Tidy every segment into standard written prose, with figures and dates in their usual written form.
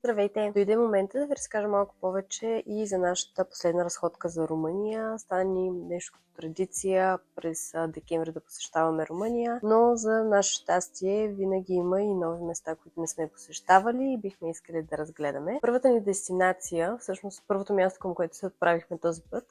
Здравейте! Дойде момента да ви разкажа малко повече и за нашата последна разходка за Румъния. Стана ни нещо като традиция през декември да посещаваме Румъния, но за наше щастие винаги има и нови места, които не сме посещавали и бихме искали да разгледаме. Първата ни дестинация, всъщност първото място, към което се отправихме този път,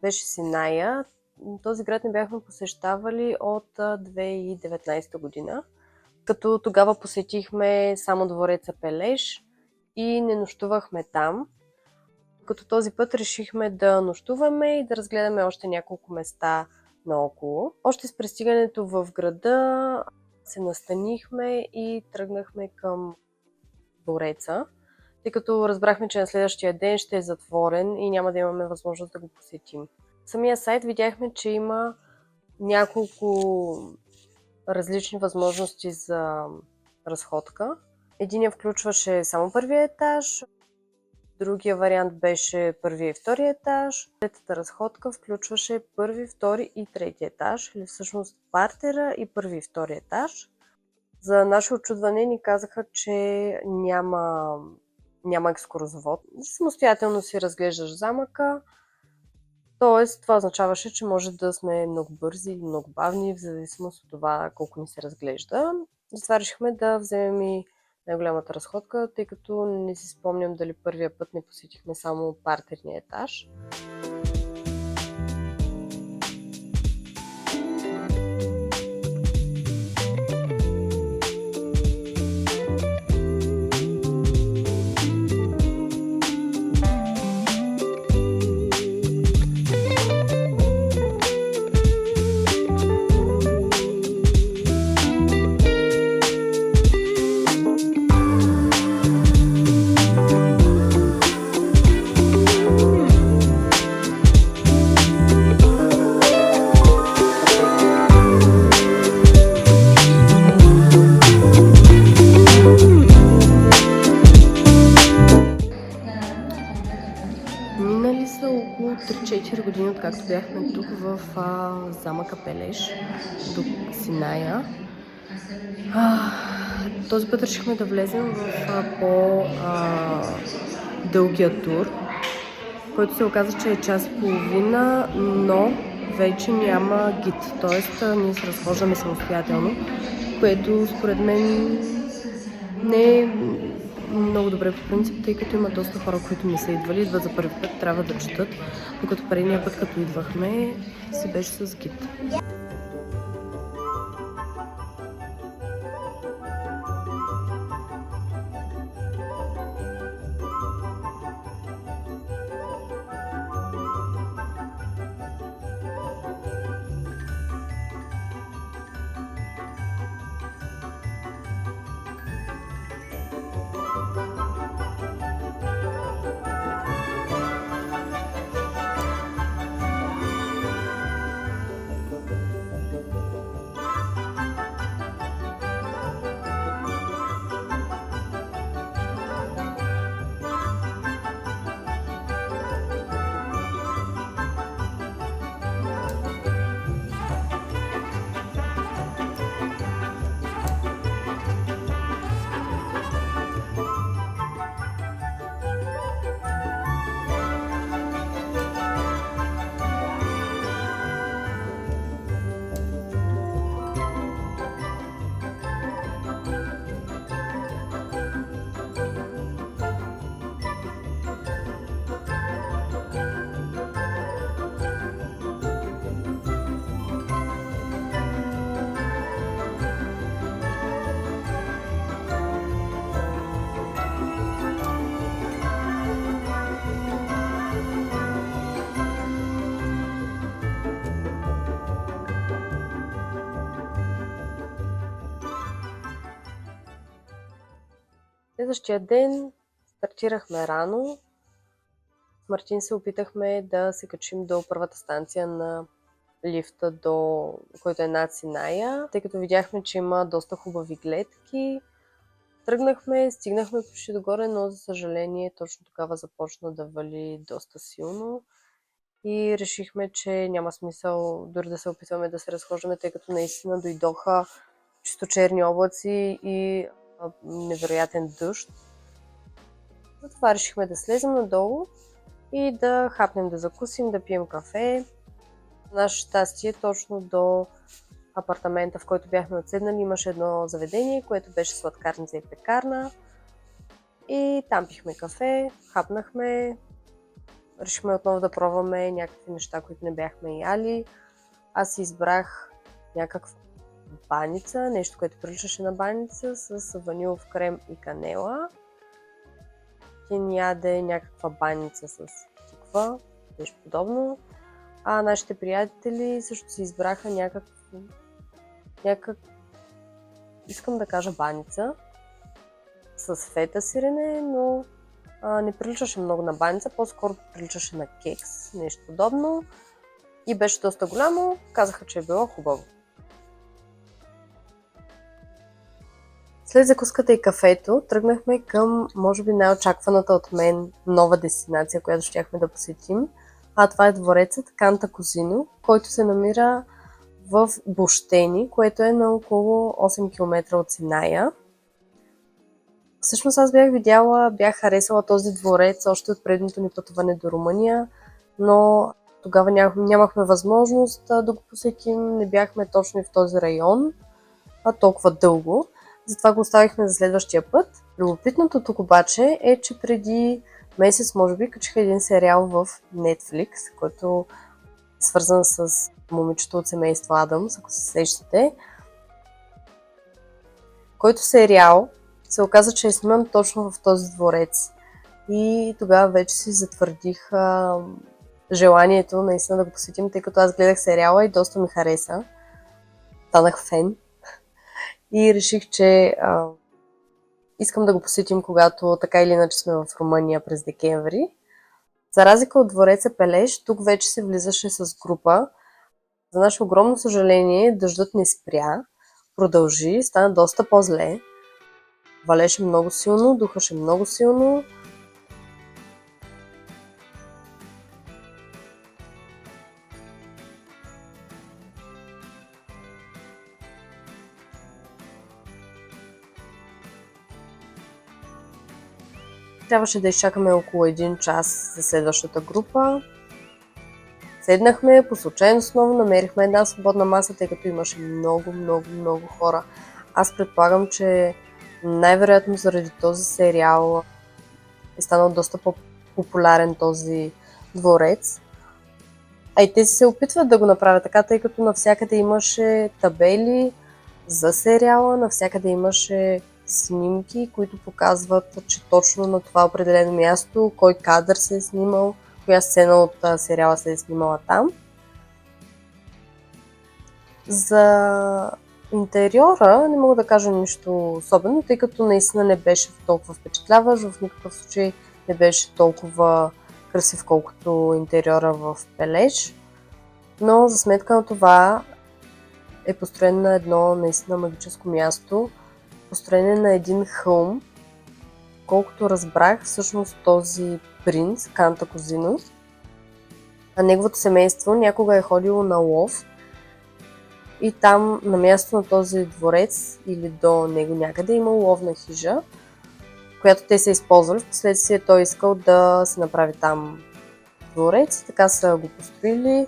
беше Синая. Този град не бяхме посещавали от 2019 година, като тогава посетихме само двореца Пележ и не нощувахме там. Като този път решихме да нощуваме и да разгледаме още няколко места наоколо. Още с пристигането в града се настанихме и тръгнахме към двореца, тъй като разбрахме, че на следващия ден ще е затворен и няма да имаме възможност да го посетим. В самия сайт видяхме, че има няколко различни възможности за разходка. Единия включваше само първия етаж, другия вариант беше първия и втория етаж. Третата разходка включваше първи, втори и трети етаж, или всъщност партера и първи и втори етаж. За наше очудване ни казаха, че няма екскурзовод. Самостоятелно си разглеждаш замъка. Тоест, това означаваше, че може да сме много бързи или много бавни, в зависимост от това колко ни се разглежда. Затова решихме да вземем и най-голямата разходка, тъй като не си спомням дали първия път не посетихме само партерния етаж. Минали са около 3-4 години, откакто бяхме тук в замъка Пележ до Синая. Този път решихме да влезем в по-дългия тур, който се оказа, че е час и половина, но вече няма гид, т.е. ние се разхождаме самостоятелно, което според мен не е много добре по принцип, тъй като има доста хора, които не са идват за първи път, трябва да четат, докато предния път, като идвахме, си беше с гид. Следващия ден стартирахме рано. С Мартин се опитахме да се качим до първата станция на лифта, който е над Синая, тъй като видяхме, че има доста хубави гледки. Тръгнахме, стигнахме почти догоре, но за съжаление точно тогава започна да вали доста силно и решихме, че няма смисъл дори да се опитваме да се разхождаме, тъй като наистина дойдоха чисто черни облаци и невероятен дъжд. Затова решихме да слезем надолу и да хапнем, да закусим, да пием кафе. Наше щастие, точно до апартамента, в който бяхме отседнали, имаше едно заведение, което беше сладкарница и пекарна. И там пихме кафе, хапнахме, решихме отново да пробваме някакви неща, които не бяхме яли. Аз си избрах някаква баница, нещо, което приличаше на баница, с ванилов крем и канела. Тин яде някаква баница с тиква, нещо подобно. А нашите приятели също си избраха искам да кажа баница с фета сирене, но не приличаше много на баница, по-скоро приличаше на кекс, нещо подобно. И беше доста голямо, казаха, че е било хубаво. След закуската и кафето тръгнахме към, може би, най-очакваната от мен нова дестинация, която щяхме да посетим. А това е дворецът Кантакузино, който се намира в Бощени, което е на около 8 км от Синая. Всъщност аз бях харесала този дворец още от предното ни пътуване до Румъния, но тогава нямахме възможност да го посетим, не бяхме точно в този район, толкова дълго. Затова го оставихме за следващия път. Любопитното тук обаче е, че преди месец, може би, качиха един сериал в Netflix, който е свързан с момичето от семейство Адамс, ако се сещате. Който сериал се оказа, че е сниман точно в този дворец. И тогава вече си затвърдих желанието наистина да го посетим, тъй като аз гледах сериала и доста ми хареса. Станах фен. И реших, че искам да го посетим, когато така или иначе сме в Румъния през декември. За разлика от двореца Пележ, тук вече се влизаше с група. За наше огромно съжаление, дъждът не спря, продължи, стана доста по-зле. Валеше много силно, духаше много силно. Трябваше да изчакаме около 1 час за следващата група. Седнахме, по случайност отново намерихме една свободна маса, тъй като имаше много хора. Аз предполагам, че най-вероятно заради този сериал е станал доста по-популярен този дворец. А и те се опитват да го направят така, тъй като навсякъде имаше табели за сериала, навсякъде имаше снимки, които показват, че точно на това определено място, кой кадър се е снимал, коя сцена от сериала се е снимала там. За интериора не мога да кажа нищо особено, тъй като наистина не беше толкова впечатляващ, в никакъв случай не беше толкова красив, колкото интериора в Пележ. Но за сметка на това е построен на едно наистина магическо място, построен на един хълм. Колкото разбрах, всъщност този принц, Кантакузино, а неговото семейство някога е ходило на лов и там на място на този дворец или до него някъде има ловна хижа, която те са използвали. Впоследствие той искал да се направи там дворец, така са го построили.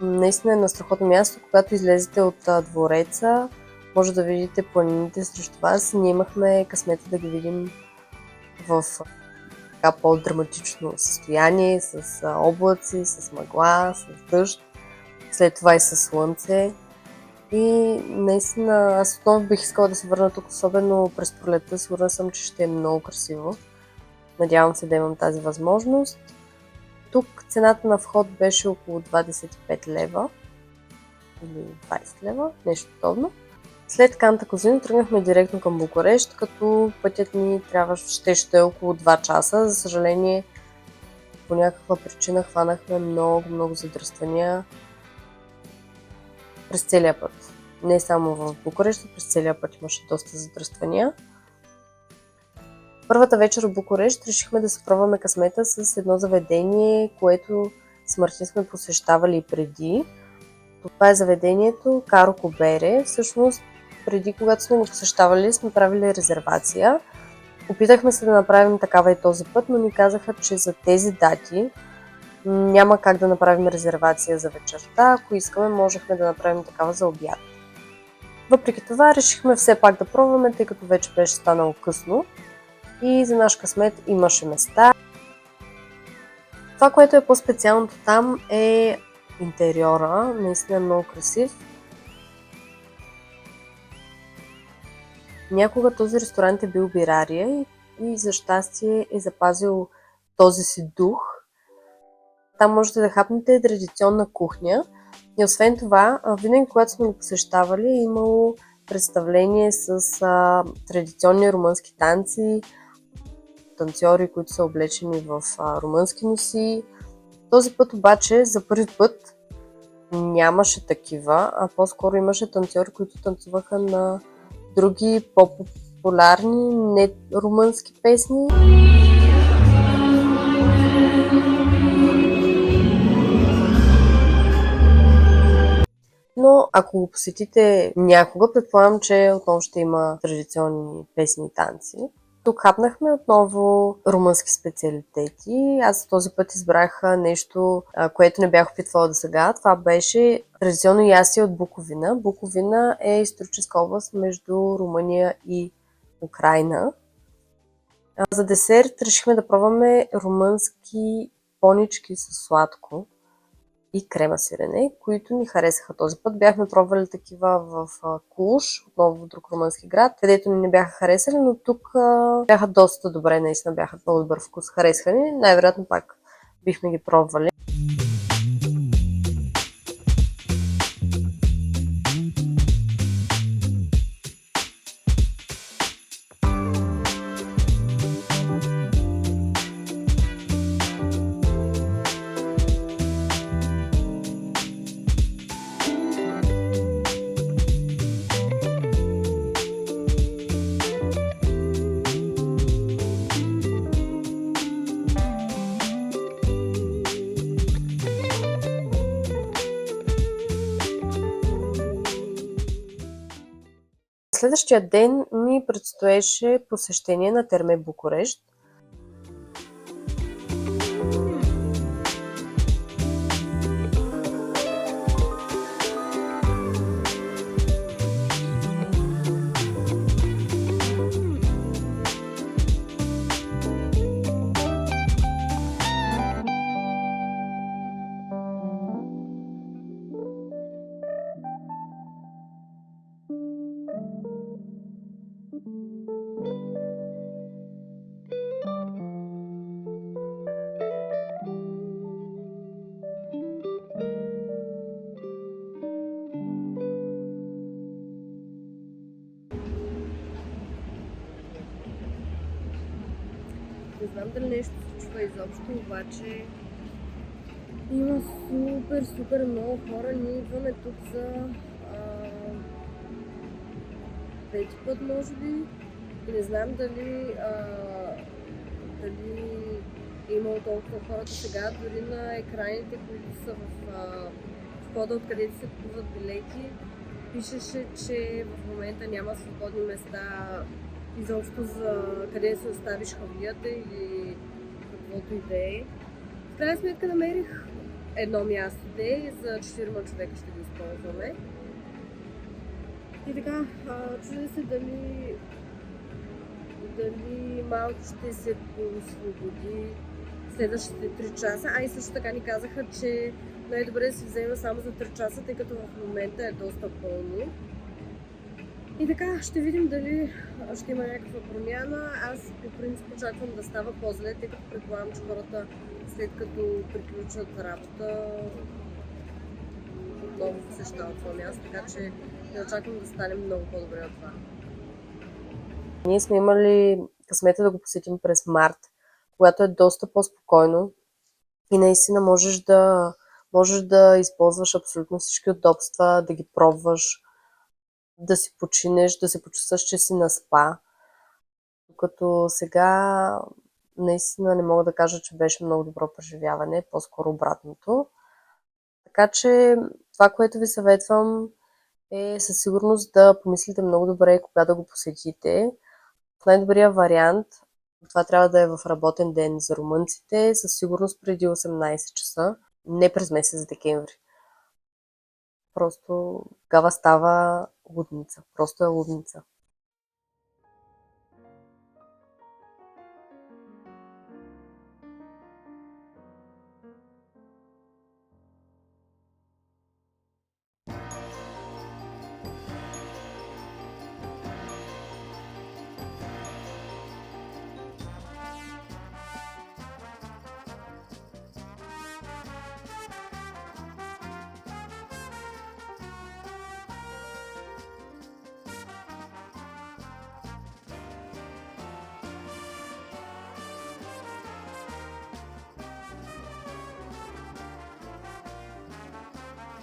Наистина е на страхотно място. Когато излезете от двореца, може да видите планините срещу вас. Ние имахме късмета да ги видим в така по-драматично състояние, с облаци, с мъгла, с дъжд, след това и с слънце. И наистина аз отново бих искала да се върна тук, особено през пролетта. Сигурна съм, че ще е много красиво. Надявам се да имам тази възможност. Тук цената на вход беше около 25 лева или 20 лева, нещо подобно. След Кантакузино тръгнахме директно към Букурещ, като пътят ни ще е около 2 часа. За съжаление, по някаква причина хванахме много задръствания през целия път. Не само в Букурещ, през целия път имаше доста задръствания. Първата вечер в Букурещ решихме да се пробваме късмета с едно заведение, което с Мартин сме посещавали и преди. Това е заведението Каро Кобере. Всъщност, преди когато сме го посещавали, сме правили резервация. Опитахме се да направим такава и този път, но ни казаха, че за тези дати няма как да направим резервация за вечерта. Ако искаме, можехме да направим такава за обяд. Въпреки това, решихме все пак да пробваме, тъй като вече беше станало късно и за наш късмет имаше места. Това, което е по-специалното там е интериора, наистина е много красив. Някога този ресторант е бил бирария и за щастие е запазил този си дух. Там можете да хапнете традиционна кухня и освен това, винаги когато сме го посещавали, е имало представление с традиционни румънски танци, танцори, които са облечени в румънски носи. Този път обаче за първи път нямаше такива, а по-скоро имаше танцори, които танцуваха на други по-популярни не румънски песни. Но ако го посетите някога, предполагам, че отново ще има традиционни песни и танци. Тук хапнахме отново румънски специалитети. Аз този път избрах нещо, което не бях опитвала до сега. Това беше традиционно ястие от Буковина. Буковина е историческа област между Румъния и Украйна. За десерт решихме да пробваме румънски понички с сладко и крема сирене, които ни харесаха този път. Бяхме пробвали такива в Клуш, отново в друг румънски град, където ни не бяха харесали, но тук бяха доста добре, наистина бяха много добър вкус, харесаха ни. Най-вероятно пак бихме ги пробвали. Следващия ден ни предстоеше посещение на Терме Букурещ. Не знам дали нещо се случва изобщо, обаче има супер много хора. Ние идваме тук за пети път, може би. И не знам дали е имало толкова хората сега, дори на екраните, които са в входа, откъдето се купуват билети, пишеше, че в момента няма свободни места изобщо за къде се оставиш хавлията или каквото и да е. В крайна сметка намерих едно място, де за 4 човека ще го използваме. И така, чудя се дали малко ще се освободи следващите 3 часа. И също така ни казаха, че най-добре да се взема само за 3 часа, тъй като в момента е доста пълно. И така, ще видим дали ще има някаква промяна. Аз по принцип очаквам да става по-зле, тъй като предполагам, че хората след като приключат работа отново посещават това място, така че не очаквам да стане много по-добре от това. Ние сме имали късмета да го посетим през март, когато е доста по-спокойно и наистина можеш да използваш абсолютно всички удобства, да ги пробваш, да си починеш, да се почувстваш, че си на спа. Докато сега наистина не мога да кажа, че беше много добро преживяване, по-скоро обратното. Така че това, което ви съветвам е със сигурност да помислите много добре кога да го посетите. В най-добрия вариант това трябва да е в работен ден за румънците, със сигурност преди 18 часа, не през месец декември. Просто тогава става лудница. Просто е лудница.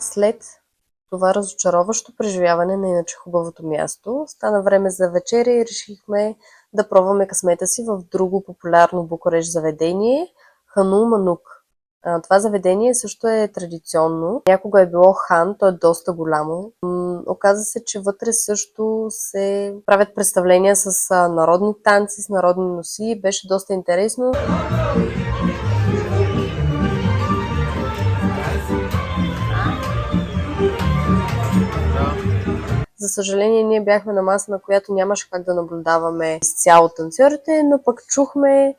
След това разочароващо преживяване на иначе хубавото място, стана време за вечеря и решихме да пробваме късмета си в друго популярно Букурещ заведение – Хану Манук. Това заведение също е традиционно. Някога е било хан, то е доста голямо. Оказа се, че вътре също се правят представления с народни танци, с народни носи. Беше доста интересно. За съжаление, ние бяхме на маса, на която нямаше как да наблюдаваме изцяло танцорите, но пък чухме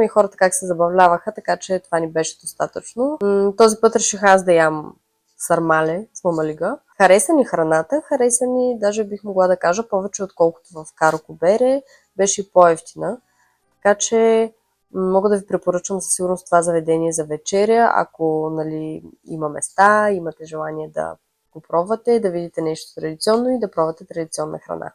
и хората как се забавляваха, така че това ни беше достатъчно. Този път реших аз да ям сармале с мамалига. Хареса ни храната, хареса ни, даже бих могла да кажа, повече отколкото в Каро Кубере, беше и по-евтина. Така че мога да ви препоръчам със сигурност това заведение за вечеря, ако има места, имате желание да го пробвате, да видите нещо традиционно и да пробвате традиционна храна.